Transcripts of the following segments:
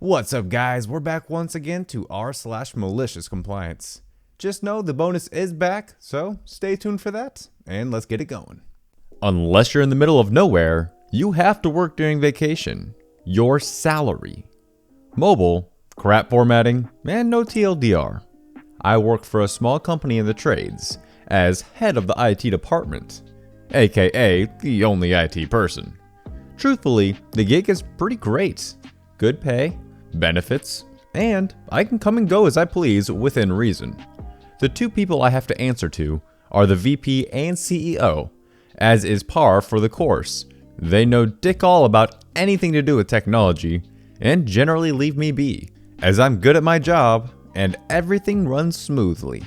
What's up, guys? We're back once again to r/malicious compliance. Just know the bonus is back, so stay tuned for that, and let's get it going. Unless you're in the middle of nowhere, you have to work during vacation. Your salary. Mobile, crap formatting, and no TLDR. I work for a small company in the trades as head of the IT department, aka the only IT person. Truthfully, the gig is pretty great. Good pay, benefits, and I can come and go as I please within reason. The two people I have to answer to are the VP and CEO, as is par for the course. They know dick all about anything to do with technology and generally leave me be, as I'm good at my job and everything runs smoothly.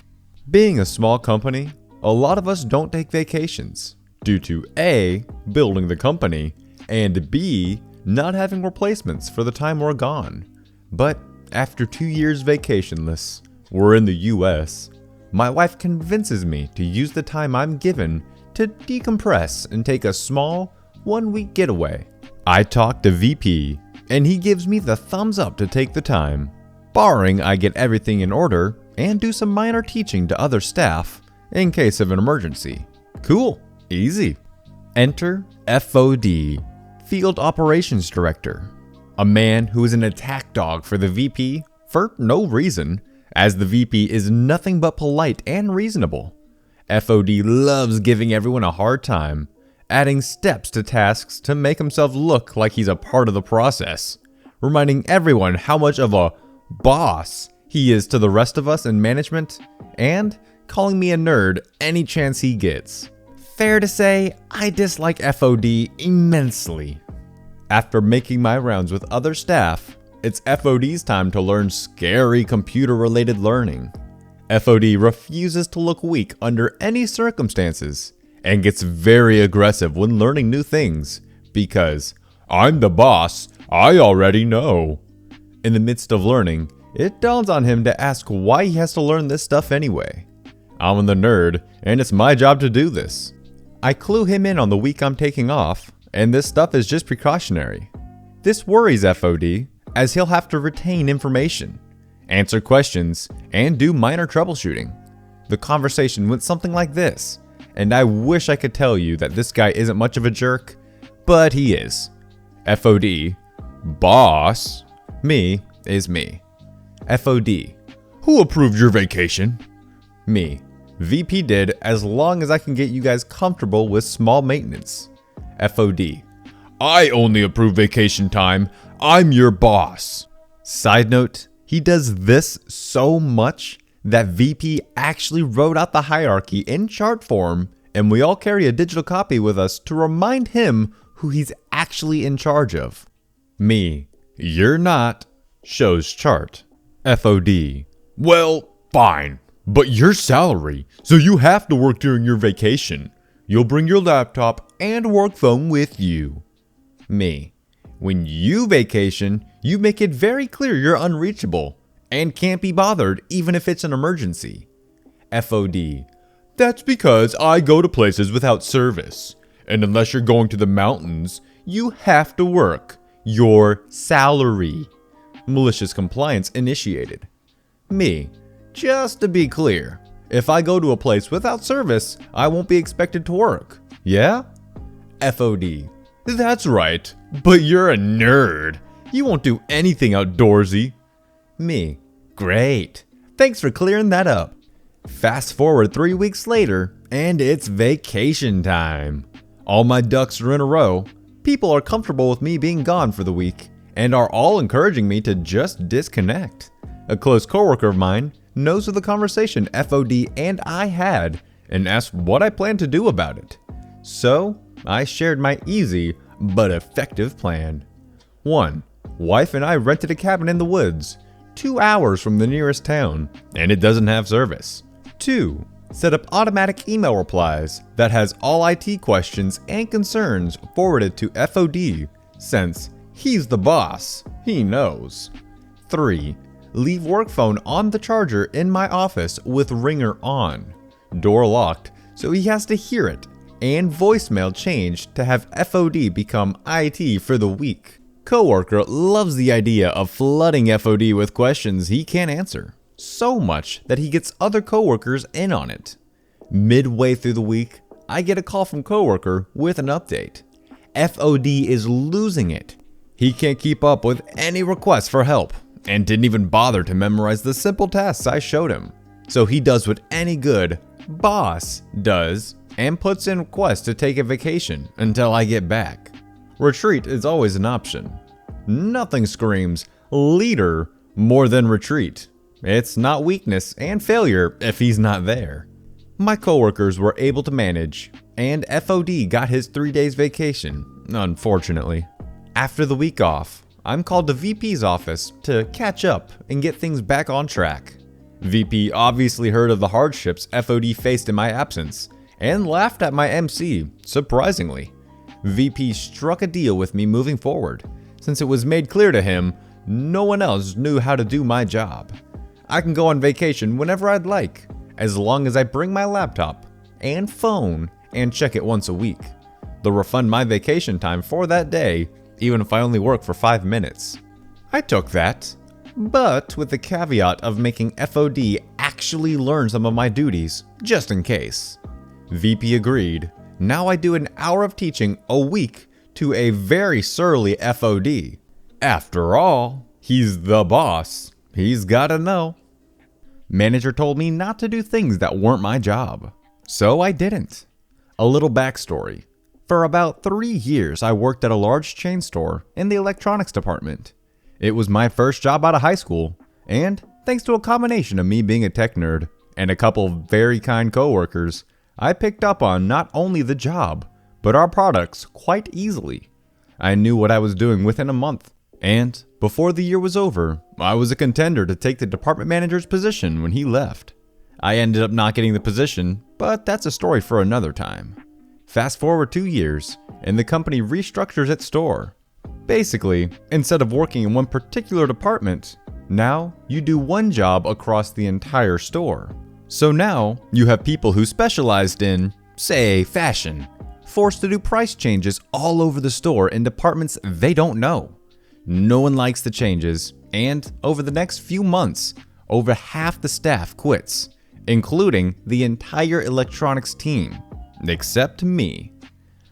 Being a small company, a lot of us don't take vacations due to A, building the company, and B, not having replacements for the time we're gone. But after 2 years vacationless, we're in the US, my wife convinces me to use the time I'm given to decompress and take a small 1-week getaway. I talk to VP and he gives me the thumbs up to take the time, barring I get everything in order and do some minor teaching to other staff in case of an emergency. Cool, easy. Enter FOD, Field Operations Director, a man who is an attack dog for the VP for no reason, as the VP is nothing but polite and reasonable. FOD loves giving everyone a hard time, adding steps to tasks to make himself look like he's a part of the process, reminding everyone how much of a boss he is to the rest of us in management, and calling me a nerd any chance he gets. Fair to say, I dislike FOD immensely. After making my rounds with other staff, it's FOD's time to learn scary computer-related learning. FOD refuses to look weak under any circumstances and gets very aggressive when learning new things because I'm the boss, I already know. In the midst of learning, it dawns on him to ask why he has to learn this stuff anyway. I'm the nerd, and it's my job to do this. I clue him in on the week I'm taking off, and this stuff is just precautionary. This worries FOD, as he'll have to retain information, answer questions, and do minor troubleshooting. The conversation went something like this, and I wish I could tell you that this guy isn't much of a jerk, but he is. FOD, boss, me is me. FOD, who approved your vacation? Me, VP did, as long as I can get you guys comfortable with small maintenance. FOD, I only approve vacation time, I'm your boss. Side note, he does this so much that VP actually wrote out the hierarchy in chart form, and we all carry a digital copy with us to remind him who he's actually in charge of. Me, you're not, shows chart. FOD, well, fine, but your salary, so you have to work during your vacation. You'll bring your laptop and work phone with you. Me, when you vacation, you make it very clear you're unreachable and can't be bothered even if it's an emergency. FOD, that's because I go to places without service, and unless you're going to the mountains, you have to work. Your salary. Malicious compliance initiated. Me, just to be clear, if I go to a place without service, I won't be expected to work. Yeah? FOD, that's right, but you're a nerd. You won't do anything outdoorsy. Me, great. Thanks for clearing that up. Fast forward 3 weeks later, and it's vacation time. All my ducks are in a row. People are comfortable with me being gone for the week, and are all encouraging me to just disconnect. A close coworker of mine knows of the conversation FOD and I had, and asked what I planned to do about it. So, I shared my easy but effective plan. 1. Wife and I rented a cabin in the woods, 2 hours from the nearest town, and it doesn't have service. 2. Set up automatic email replies that has all IT questions and concerns forwarded to FOD, since he's the boss, he knows. 3. Leave work phone on the charger in my office with ringer on, door locked so he has to hear it, and voicemail changed to have FOD become IT for the week. Coworker loves the idea of flooding FOD with questions he can't answer, so much that he gets other coworkers in on it. Midway through the week, I get a call from coworker with an update. FOD is losing it. He can't keep up with any requests for help and didn't even bother to memorize the simple tasks I showed him. So he does what any good boss does and puts in requests to take a vacation until I get back. Retreat is always an option. Nothing screams leader more than retreat. It's not weakness and failure if he's not there. My coworkers were able to manage, and FOD got his 3 days vacation, unfortunately. After the week off, I'm called to VP's office to catch up and get things back on track. VP obviously heard of the hardships FOD faced in my absence and laughed at my MC, surprisingly. VP struck a deal with me moving forward, since it was made clear to him no one else knew how to do my job. I can go on vacation whenever I'd like, as long as I bring my laptop and phone and check it once a week. They'll refund my vacation time for that day, even if I only work for 5 minutes. I took that, but with the caveat of making FOD actually learn some of my duties, just in case. VP agreed. Now I do an hour of teaching a week to a very surly FOD. After all, he's the boss. He's gotta know. Manager told me not to do things that weren't my job, so I didn't. A little backstory. For about 3 years, I worked at a large chain store in the electronics department. It was my first job out of high school, and thanks to a combination of me being a tech nerd and a couple very kind coworkers, I picked up on not only the job, but our products quite easily. I knew what I was doing within a month, and before the year was over, I was a contender to take the department manager's position when he left. I ended up not getting the position, but that's a story for another time. Fast forward 2 years, and the company restructures its store. Basically, instead of working in one particular department, now you do one job across the entire store. So now you have people who specialized in, say, fashion, forced to do price changes all over the store in departments they don't know. No one likes the changes, and over the next few months, over half the staff quits, including the entire electronics team, except me.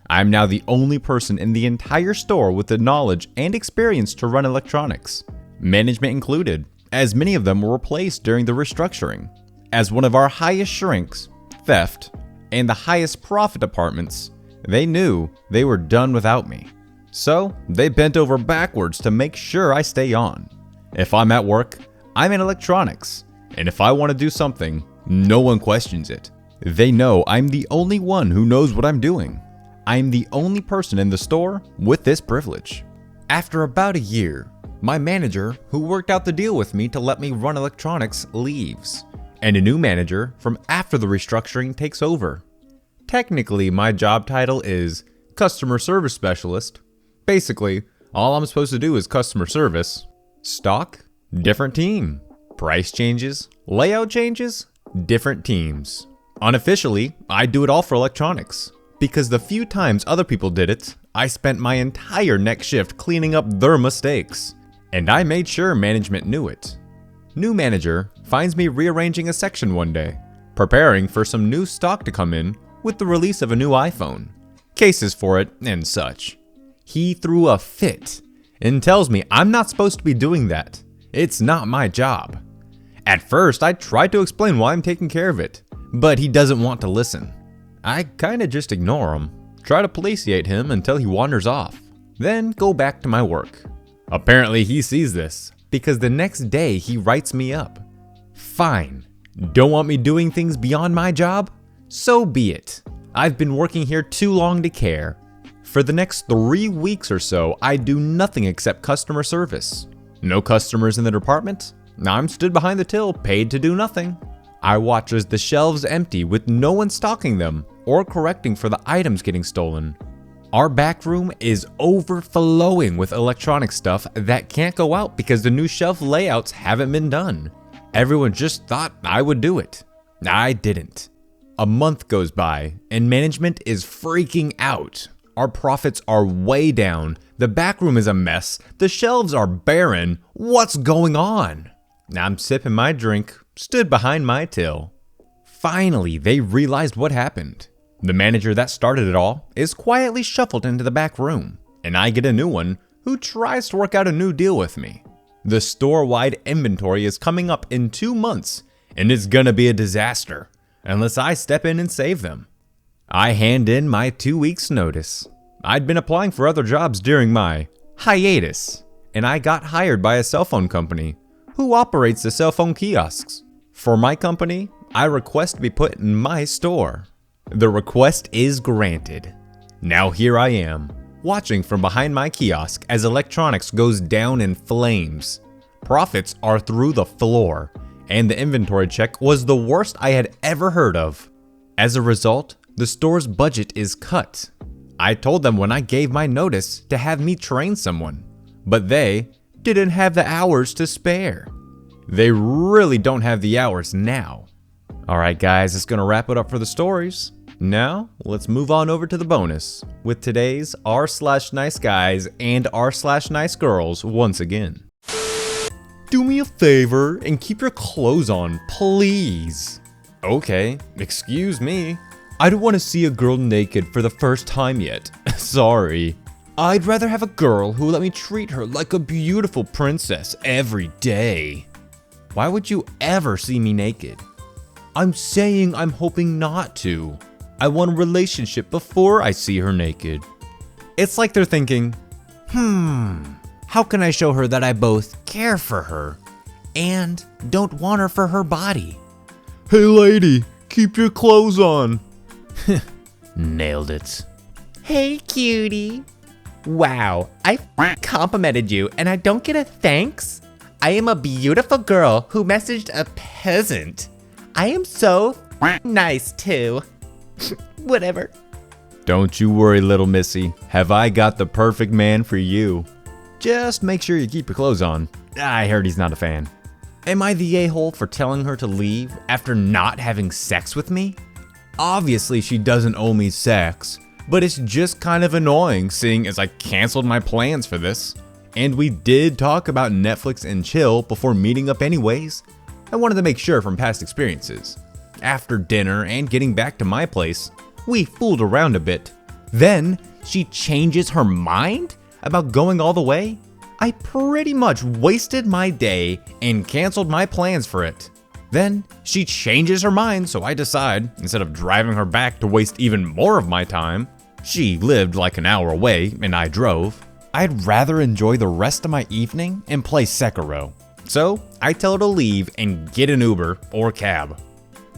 I'm now the only person in the entire store with the knowledge and experience to run electronics, management included, as many of them were replaced during the restructuring. As one of our highest shrinks, theft, and the highest profit departments, they knew they were done without me. So they bent over backwards to make sure I stay on. If I'm at work, I'm in electronics, and if I want to do something, no one questions it. They know I'm the only one who knows what I'm doing. I'm the only person in the store with this privilege. After about a year, my manager, who worked out the deal with me to let me run electronics, leaves, and a new manager from after the restructuring takes over. Technically, my job title is Customer Service Specialist. Basically, all I'm supposed to do is customer service. Stock, different team. Price changes, layout changes, different teams. Unofficially, I do it all for electronics, because the few times other people did it, I spent my entire next shift cleaning up their mistakes. And I made sure management knew it. New manager finds me rearranging a section one day, preparing for some new stock to come in with the release of a new iPhone, cases for it, and such. He threw a fit and tells me I'm not supposed to be doing that. It's not my job. At first, I tried to explain why I'm taking care of it, but he doesn't want to listen. I kinda just ignore him, try to policiate him until he wanders off, then go back to my work. Apparently he sees this, because the next day he writes me up. Fine, don't want me doing things beyond my job? So be it. I've been working here too long to care. For the next 3 weeks or so, I do nothing except customer service. No customers in the department? I'm stood behind the till, paid to do nothing. I watch as the shelves empty with no one stocking them or correcting for the items getting stolen. Our back room is overflowing with electronic stuff that can't go out because the new shelf layouts haven't been done. Everyone just thought I would do it. I didn't. A month goes by and management is freaking out. Our profits are way down. The back room is a mess. The shelves are barren. What's going on? I'm sipping my drink, stood behind my till. Finally, they realized what happened. The manager that started it all is quietly shuffled into the back room, and I get a new one who tries to work out a new deal with me. The store-wide inventory is coming up in 2 months, and it's gonna be a disaster unless I step in and save them. I hand in my 2 weeks notice. I'd been applying for other jobs during my hiatus, and I got hired by a cell phone company who operates the cell phone kiosks. For my company, I request to be put in my store. The request is granted. Now here I am, watching from behind my kiosk as electronics goes down in flames. Profits are through the floor, and the inventory check was the worst I had ever heard of. As a result, the store's budget is cut. I told them when I gave my notice to have me train someone, but they didn't have the hours to spare. They really don't have the hours now. Alright guys, that's gonna wrap it up for the stories. Now, let's move on over to the bonus with today's r/nice guys and r/nice girls once again. Do me a favor and keep your clothes on, please. Okay, excuse me. I don't want to see a girl naked for the first time yet. Sorry. I'd rather have a girl who let me treat her like a beautiful princess every day. Why would you ever see me naked? I'm saying I'm hoping not to. I want a relationship before I see her naked. It's like they're thinking, how can I show her that I both care for her and don't want her for her body? Hey lady, keep your clothes on. Nailed it. Hey cutie. Wow, I complimented you and I don't get a thanks? I am a beautiful girl who messaged a peasant. I am so nice too. Whatever. Don't you worry, little missy. Have I got the perfect man for you. Just make sure you keep your clothes on. I heard he's not a fan. Am I the a-hole for telling her to leave after not having sex with me? Obviously she doesn't owe me sex, but it's just kind of annoying seeing as I canceled my plans for this. And we did talk about Netflix and chill before meeting up anyways. I wanted to make sure from past experiences. After dinner and getting back to my place, we fooled around a bit. Then she changes her mind about going all the way? I pretty much wasted my day and canceled my plans for it. Then she changes her mind, so I decide, instead of driving her back to waste even more of my time, she lived like an hour away and I drove, I'd rather enjoy the rest of my evening and play Sekiro. So I tell her to leave and get an Uber or cab.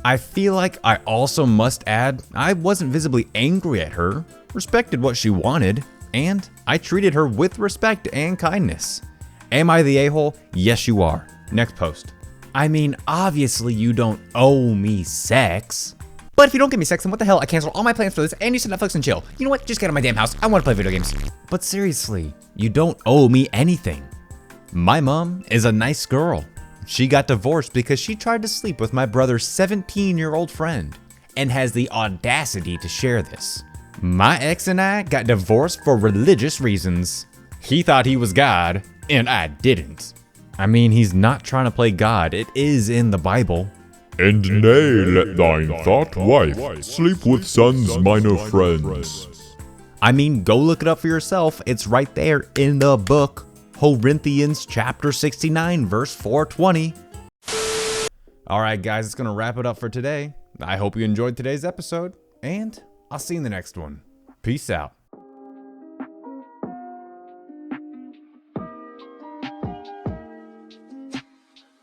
I feel like I also must add I wasn't visibly angry at her, respected what she wanted, and I treated her with respect and kindness. Am I the a-hole? Yes, you are. Next post. I mean, obviously you don't owe me sex. But if you don't give me sex, then what the hell? I canceled all my plans for this and you said Netflix and chill. You know what? Just get out of my damn house. I want to play video games. But seriously, you don't owe me anything. My mom is a nice girl. She got divorced because she tried to sleep with my brother's 17-year-old friend and has the audacity to share this. My ex and I got divorced for religious reasons. He thought he was God, and I didn't. I mean, he's not trying to play God. It is in the Bible. And nay, let thine thought wife sleep with sons minor friends. I mean, go look it up for yourself. It's right there in the book. Corinthians chapter 69, verse 420. Alright guys, it's going to wrap it up for today. I hope you enjoyed today's episode, and I'll see you in the next one. Peace out.